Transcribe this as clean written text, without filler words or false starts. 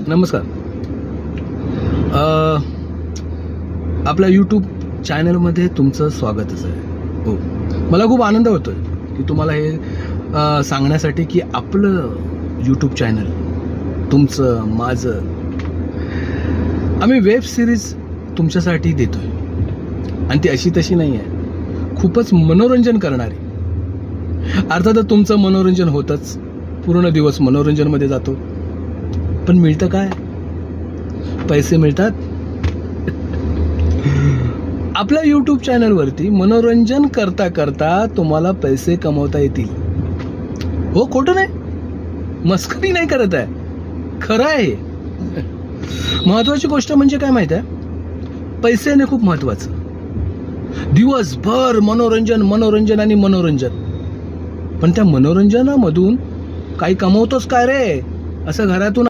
नमस्कार. आपल्या यूट्यूब चॅनलमध्ये तुमचं स्वागतच आहे. हो, मला खूप आनंद होतोय की तुम्हाला हे सांगण्यासाठी की आपलं यूट्यूब चॅनल तुमचं माझं आम्ही वेब सिरीज तुमच्यासाठी देतोय आणि ती अशी तशी नाही आहे, खूपच मनोरंजन करणारी. अर्थातच तुमचं मनोरंजन होतंच, पूर्ण दिवस मनोरंजनमध्ये जातो, पण मिळतं काय? पैसे मिळतात. आपल्या यूट्यूब चॅनलवरती मनोरंजन करता करता तुम्हाला पैसे कमवता येतील. हो, खोटं नाही, मस्करी नाही करत आहे, खरं आहे. महत्वाची गोष्ट म्हणजे काय माहिती आहे, पैसे येणे खूप महत्वाचं. दिवसभर मनोरंजन मनोरंजन आणि मनोरंजन, पण त्या मनोरंजनामधून काही कमवतोस काय रे असं घरातून